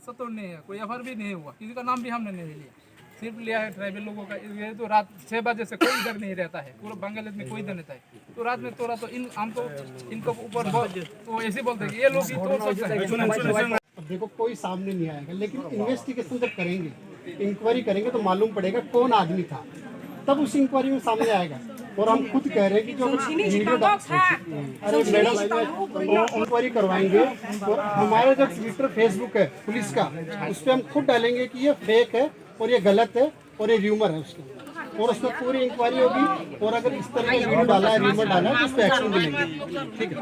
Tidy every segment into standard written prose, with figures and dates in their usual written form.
सतोड़ नहीं है, कोई एफआईआर भी नहीं हुआ, किसी का नाम भी हमने नहीं लिया, सिर्फ लिया है ट्राइबल लोगों का। ये तो रात 6 बजे से कोई इधर नहीं रहता है, पूरा बांग्लादेश में कोई इधर नहीं रहता है, तो रात में तोड़ा तो हमको इनको ऊपर तो ऐसे बोलते हैं कि ये लोग ही तोड़ सकते हैं। अब देखो कोई सामने नहीं आएगा, लेकिन इन्वेस्टिगेशन जब करेंगे, इंक्वायरी करेंगे तो मालूम पड़ेगा कौन आदमी था, तब उस इंक्वायरी में सामने आएगा। और हम खुद कह रहे हैं कि जो वीडियो अरे मैडम इंक्वायरी करवाएंगे तो हमारा जो ट्विटर फेसबुक है पुलिस का, उस पर हम खुद डालेंगे कि ये फेक है और ये गलत है और ये र्यूमर है उसका, और उसमें पूरी इंक्वायरी होगी। और अगर इस तरह का वीडियो डाला है, र्यूमर डाला है, तो उस पर एक्शन भी लेंगे। ठीक है,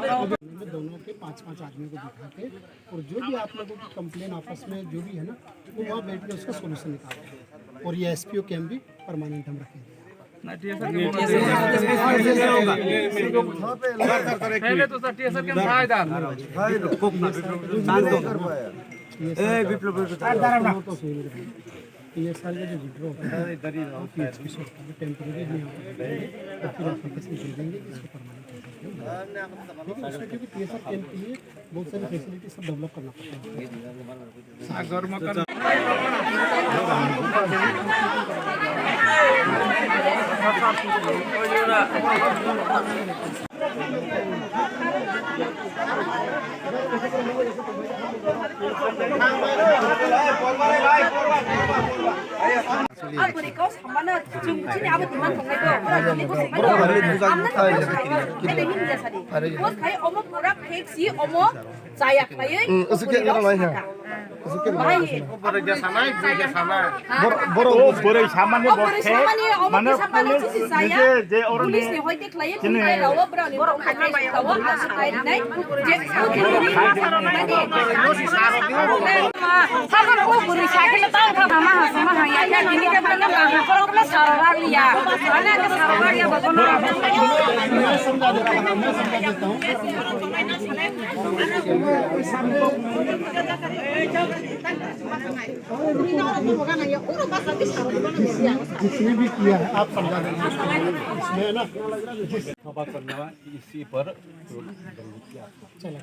दोनों के 5-5 आदमियों को बिठा के, और जो भी आप लोगों की कंप्लेन आपस में जो भी है ना, वो वहाँ बैठ के उसका सोल्यूशन निकालेंगे। और ये SPO कैंप भी परमानेंट हम रखेंगे। पहले तो सर टीएसआर के फायदा ये साल का जो विड्रॉ होता है PHP से टेम्परेरी नहीं होगा, तो फिर आप फैसिलिटी दे देंगे, इसको परमानेंट कर सकते हैं। ठीक है, उसमें क्योंकि TSR कैंप के लिए बहुत सारी फैसिलिटी सब डेवलप करना पड़ता जिसने भी किया है आप समझा देंगे इसमें ना सभा करना इसी पर चला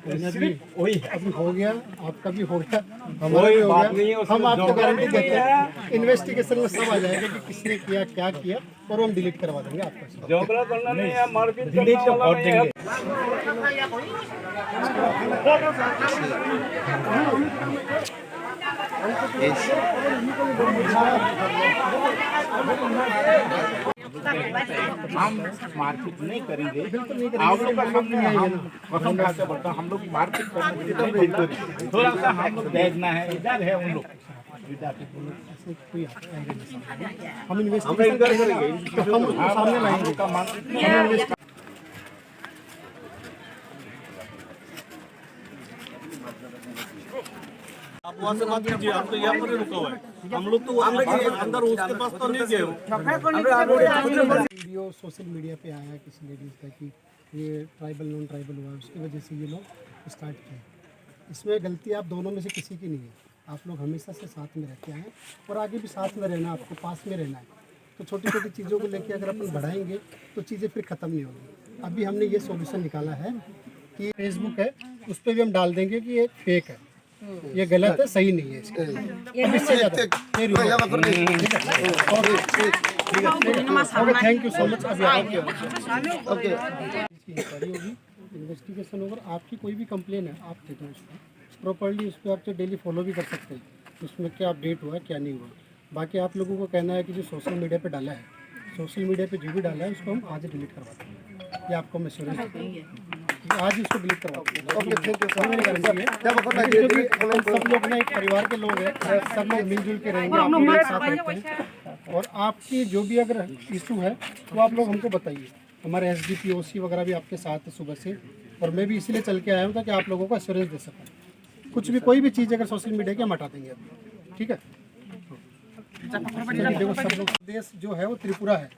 वही अभी हो गया, आपका भी हो गया, हमारा भी हो गया। हम आपको गारंटी देते हैं इन्वेस्टिगेशन में सब आ जाएगा कि किसने किया, क्या किया, और हम डिलीट करवा देंगे आपका। झगड़ा करना नहीं है, मारपीट करना वाला नहीं है। हम मारपीट नहीं करेंगे, आप लोग का सामने कसम खा के बोलता हूं, हम लोग मारपीट करने के लिए नहीं करेंगे। थोड़ा सा हम लोग भेजना है, इधर है उन लोग हम इन्वेस्टिगेशन करेंगे, हम उसको सामने लाएंगे। आप वहाँ से बात कीजिए, हम तो यहाँ पर ही रुका हुआ है, हम लोग तो अंदर उसके पास तो नहीं गए। वीडियो सोशल मीडिया पे आया किसी लेडीज का कि ये ट्राइबल नॉन ट्राइबल हुआ, उसकी वजह से ये लोग स्टार्ट किए। इसमें गलती आप दोनों में से किसी की नहीं है, आप लोग हमेशा से साथ में रहते हैं और आगे भी साथ में रहना, आपको पास में रहना है। तो छोटी छोटी चीज़ों को लेकर अगर अपन बढ़ाएंगे तो चीज़ें फिर ख़त्म नहीं होगी। अभी हमने ये सॉल्यूशन निकाला है कि फेसबुक है, उस पर भी हम डाल देंगे कि ये फेक है, ये गलत है, सही नहीं है। Thank you so much. Investigation होगा, आपकी कोई भी कंप्लेन है आप दे दो उसको प्रॉपर्ली, उस पर आप डेली फॉलो भी कर सकते हैं उसमें क्या अपडेट हुआ क्या नहीं हुआ। बाकी आप लोगों को कहना है कि जो सोशल मीडिया पे डाला है, सोशल मीडिया पे जो भी डाला है उसको हम आज डिलीट करवाते हैं, ये आपको मैं श्योर आज उसको डिलीट करवाते हैं। सब लोग ना एक परिवार के लोग हैं, सब लोग मिलजुल के रहेंगे, आप लोग एक साथ रहते हैं। और आपकी जो भी अगर इशू है तो आप लोग हमको बताइए, हमारे SDP OC वगैरह भी आपके साथ है सुबह से, और मैं भी इसलिए चल के आया हूँ ताकि आप लोगों को एश्योरेंस दे सकूँ। कुछ भी कोई भी चीज़ अगर सोशल मीडिया की हम हटा देंगे अभी, ठीक है। देखो सब लोग देश जो है वो त्रिपुरा है,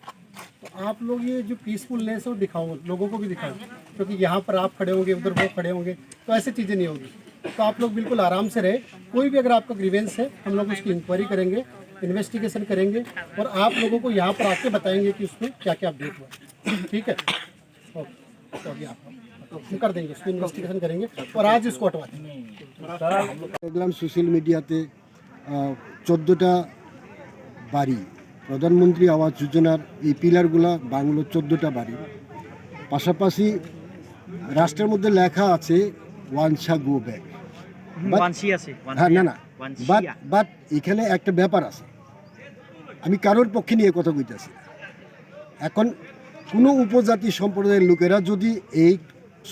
तो आप लोग ये जो पीसफुलनेस है वो दिखाओ, लोगों को भी दिखाओ, क्योंकि यहाँ पर आप खड़े होंगे, उधर वो खड़े होंगे, तो ऐसी चीज़ें नहीं होगी। तो आप लोग बिल्कुल आराम से रहे, कोई भी अगर आपका ग्रीवेंस है हम लोग उसकी इंक्वायरी करेंगे, इन्वेस्टिगेशन करेंगे, और आप लोगों को यहाँ पर आके बताएंगे कि उसमें क्या क्या अपडेट हुआ। ठीक है, ओके, तो अभी आप हम कर देंगे, उसको इन्वेस्टिगेशन करेंगे और आज इसको हटवा देंगे। দেখলাম সোশ্যাল মিডিয়াতে 14টা বাড়ি প্রধানমন্ত্রী আবাস যোজনার এই পিলারগুলা বাংলো 14টা বাড়ি, পাশাপাশি রাষ্ট্রের মধ্যে লেখা আছে ওয়ানসা গো ব্যাক। হ্যাঁ, না না, বাট এখানে একটা ব্যাপার আছে, আমি কারোর পক্ষে নিয়ে কথা কইতেছি। এখন কোনো উপজাতি সম্প্রদায়ের লোকেরা যদি এই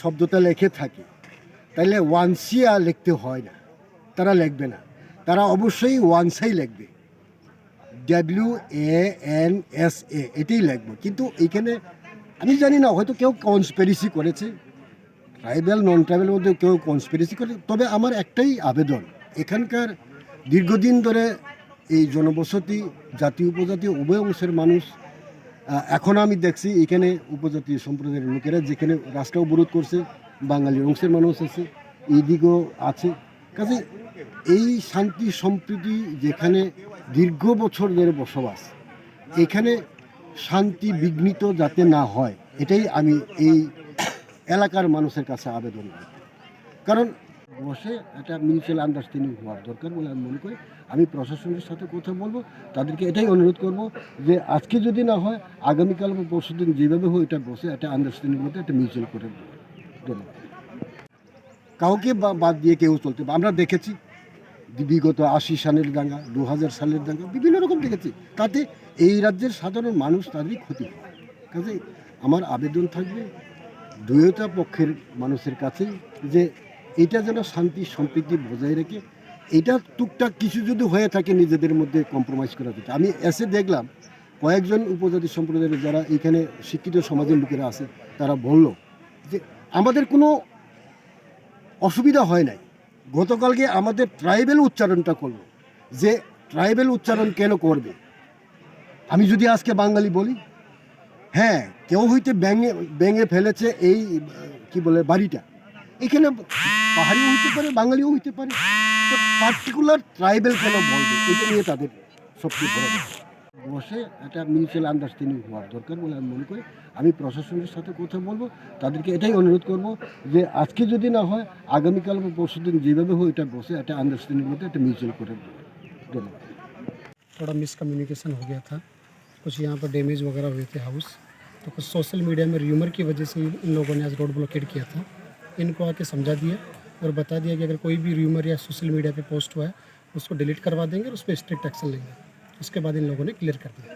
শব্দটা লেখে থাকে তাহলে ওয়ানসিয়া লিখতে হয় না, তারা লিখবে না, তারা অবশ্যই ওয়ানসাই লিখবে, WANSA এটাই লিখবে। কিন্তু এইখানে আমি জানি না, হয়তো কেউ কনস্পিরেসি করেছে, ট্রাইবেল নন ট্রাইবেলের মধ্যে কেউ কনস্পিরেসি করে। তবে আমার একটাই আবেদন, এখানকার দীর্ঘদিন ধরে এই জনবসতি জাতি উপজাতি উভয় অংশের মানুষ, এখন আমি দেখছি এখানে উপজাতি সম্প্রদায়ের লোকেরা যেখানে রাস্তা অবরোধ করছে, বাঙালি অংশের মানুষ আছে, এইদিকেও আছে। কাজে এই শান্তি সম্প্রীতি যেখানে দীর্ঘ বছর ধরে বসবাস, এখানে শান্তি বিঘ্নিত যাতে না হয়, এটাই আমি এই এলাকার মানুষের কাছে আবেদন করি। কারণ বসে একটা মিউচুয়াল আন্ডারস্ট্যান্ডিং হওয়ার দরকার বলে আমি মনে করি। আমি প্রশাসনের সাথে কথা বলবো, তাদেরকে এটাই অনুরোধ করব যে আজকে যদি না হয় আগামীকাল বা পরশুদিন যেভাবে হোক এটা বসে একটা আন্ডারস্ট্যান্ডিং মধ্যে একটা মিউচুয়াল করে দেবো। ধন্যবাদ। কাউকে বাদ দিয়ে কেউ চলতে, আমরা দেখেছি বিগত 80 সালের দাঙ্গা, 2000 সালের দাঙ্গা, বিভিন্ন রকম দেখেছি, তাতে এই রাজ্যের সাধারণ মানুষ তাদেরই ক্ষতি হয়। কাজে আমার আবেদন থাকবে দুইটা পক্ষের মানুষের কাছে যে এটা যেন শান্তি সম্প্রীতি বজায় রেখে, এটা টুকটাক কিছু যদি হয়ে থাকে নিজেদের মধ্যে কম্প্রোমাইজ করা যেত। আমি এসে দেখলাম কয়েকজন উপজাতি সম্প্রদায়ের যারা এখানে শিক্ষিত সমাজের লোকেরা আছে, তারা বলল যে আমাদের কোনো অসুবিধা হয় নাই। গতকালকে আমাদের ট্রাইবেল উচ্চারণটা করলো, যে ট্রাইবেল উচ্চারণ কেন করবে? আমি যদি আজকে বাঙালি বলি, হ্যাঁ কেউ হইতে ব্যাঙে ফেলেছে এই কি বলে বাড়িটা, এখানে পাহাড়িও হইতে পারে, বাঙালিও হইতে পারে, তো পার্টিকুলার ট্রাইবেল কেন বলবে? এটা নিয়ে তাদের সবচেয়ে বড় বসে একটা মিউচুয়াল আন্ডারস্ট্যান্ডিং হওয়ার দরকার বলে আমি মনে করি। আমি প্রশাসনের সাথে কথা বলবো, তাদেরকে এটাই অনুরোধ করব যে আজকে যদি না হয় আগামীকাল বা পরশুদিন যেভাবে হোক এটা বসে একটা আন্ডারস্ট্যান্ডিং মধ্যে একটা মিউচুয়াল করে দেবো। ধন্যবাদ। थोड़ा मिसकम्युनिकेशन हो गया था, कुछ यहाँ पर डैमेज वगैरह हुए थे हाउस, तो कुछ सोशल मीडिया में र्यूमर की वजह से इन लोगों ने आज रोड ब्लॉकेट किया था। इनको आके समझा दिया और बता दिया कि अगर कोई भी र्यूमर या सोशल मीडिया पे पोस्ट हुआ है उसको डिलीट करवा देंगे और उस पर स्ट्रिक्ट एक्शन लेंगे। उसके बाद इन लोगों ने क्लियर कर दिया।